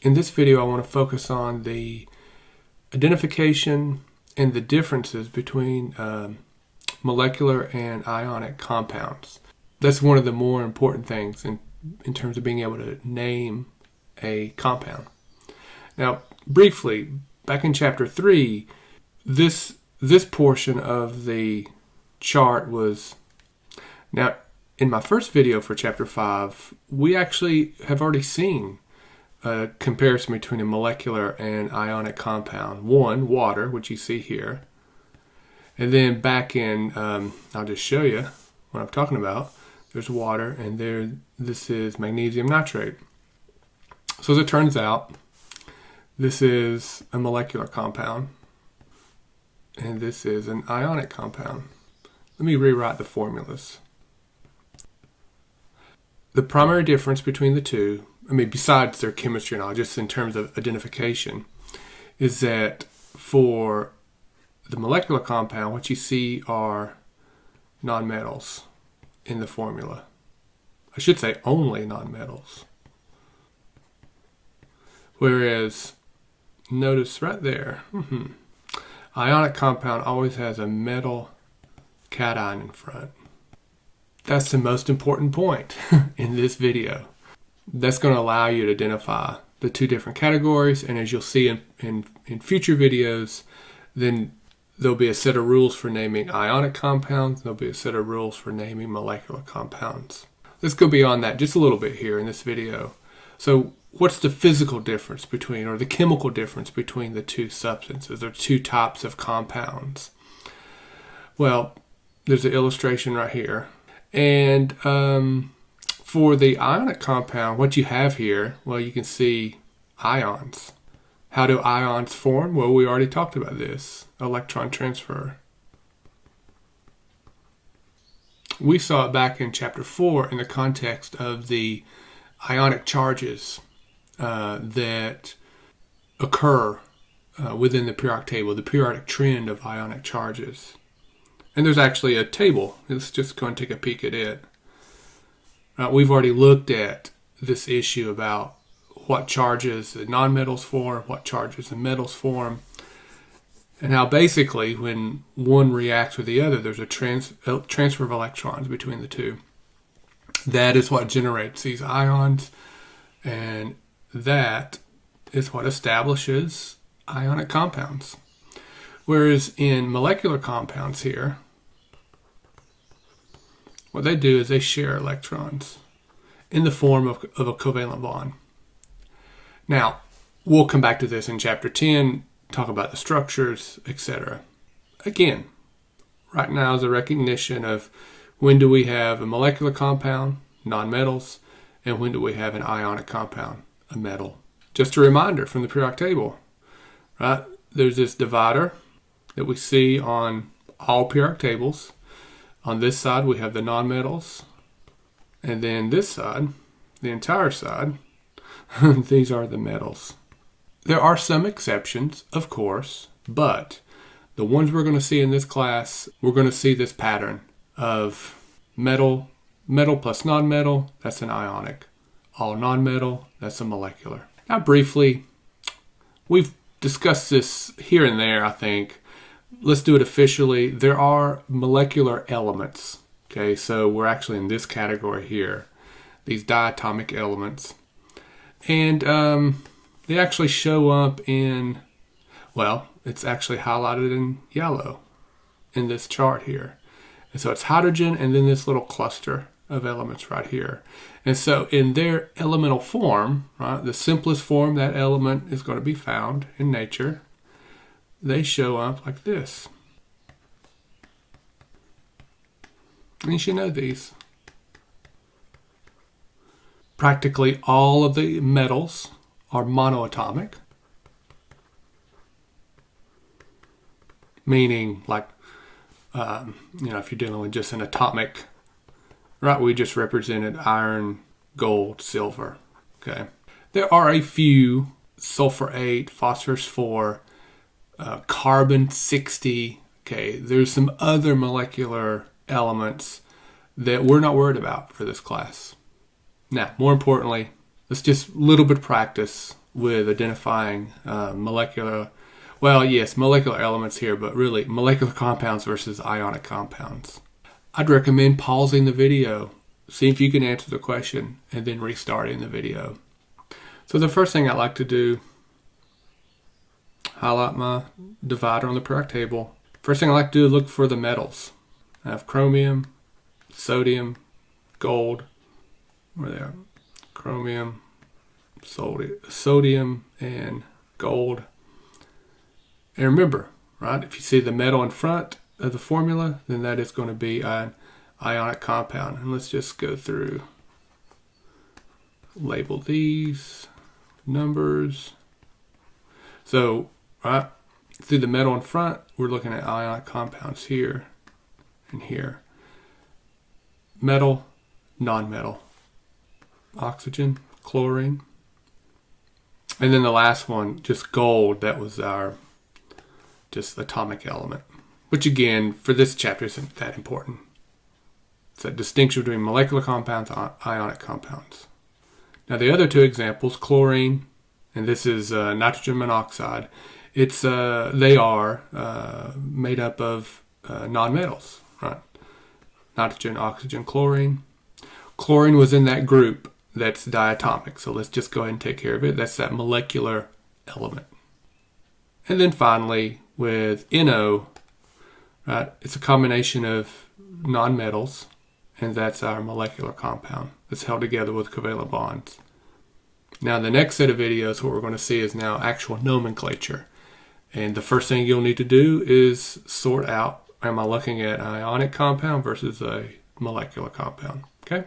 In this video, I want to focus on the identification and the differences between molecular and ionic compounds. That's one of the more important things in terms of being able to name a compound. Now, briefly, back in chapter 3, this portion of the chart was... Now, in my first video for chapter 5, we actually have already seen a comparison between a molecular and ionic compound. One, water, which you see here. And then back in, I'll just show you what I'm talking about. There's water, and this is magnesium nitrate. So as it turns out, this is a molecular compound, and this is an ionic compound. Let me rewrite the formulas. The primary difference between the two, besides their chemistry and all, just in terms of identification, is that for the molecular compound, what you see are nonmetals in the formula. I should say only nonmetals. Whereas, notice right there, ionic compound always has a metal cation in front. That's the most important point in this video. That's going to allow you to identify the two different categories, and as you'll see in future videos, then there'll be a set of rules for naming ionic compounds, there'll be a set of rules for naming molecular compounds. Let's go beyond that just a little bit here in this video. So what's the physical difference between, or the chemical difference between the two substances, or two types of compounds? Well, there's an illustration right here. And for the ionic compound, what you have here, well, you can see ions. How do ions form? Well, we already talked about this, electron transfer. We saw it back in chapter 4 in the context of the ionic charges that occur within the periodic table, the periodic trend of ionic charges. And there's actually a table. Let's just go and take a peek at it. We've already looked at this issue about what charges the nonmetals form, what charges the metals form, and how basically when one reacts with the other, there's a transfer of electrons between the two. That is what generates these ions, and that is what establishes ionic compounds. Whereas in molecular compounds here, what they do is they share electrons in the form of a covalent bond. Now, we'll come back to this in chapter 10, talk about the structures, etc. Again, right now is a recognition of when do we have a molecular compound, nonmetals, and when do we have an ionic compound, a metal. Just a reminder from the periodic table, right? There's this divider that we see on all periodic tables. On this side, we have the nonmetals. And then this side, the entire side, these are the metals. There are some exceptions, of course, but the ones we're going to see in this class, we're going to see this pattern of metal plus nonmetal, that's an ionic. All nonmetal, that's a molecular. Now, briefly, we've discussed this here and there, I think. Let's do it officially. There are molecular elements. Okay, so we're actually in this category here, these diatomic elements. And they actually show up in, well, it's actually highlighted in yellow in this chart here. And so it's hydrogen and then this little cluster of elements right here. And so in their elemental form, right, the simplest form that element is going to be found in nature, they show up like this. And you should know these. Practically all of the metals are monoatomic, meaning like, if you're dealing with just an atomic, right, we just represented iron, gold, silver, okay? There are a few sulfur 8, phosphorus 4, carbon 60, okay? There's some other molecular elements that we're not worried about for this class. Now, more importantly, let's just a little bit of practice with identifying molecular elements here, but really molecular compounds versus ionic compounds. I'd recommend pausing the video, see if you can answer the question, and then restarting the video. So the first thing I like to do, highlight my divider on the periodic table. First thing I like to do is look for the metals. I have chromium, sodium, gold, where they are, chromium, sodium, and gold. And remember, right, if you see the metal in front of the formula, then that is going to be an ionic compound. And let's just go through, label these numbers. So, right, through the metal in front, we're looking at ionic compounds here and here. Metal, non-metal, oxygen, chlorine. And then the last one, just gold, that was our just atomic element, which again, for this chapter isn't that important. It's a distinction between molecular compounds and ionic compounds. Now the other two examples, chlorine, and this is nitrogen monoxide, they are made up of nonmetals, right? Nitrogen, oxygen, chlorine. Chlorine was in that group that's diatomic, so let's just go ahead and take care of it. That's that molecular element. And then finally, with NO, right, it's a combination of nonmetals, and that's our molecular compound that's held together with covalent bonds. Now, in the next set of videos, what we're going to see is now actual nomenclature. And the first thing you'll need to do is sort out, am I looking at an ionic compound versus a molecular compound? Okay?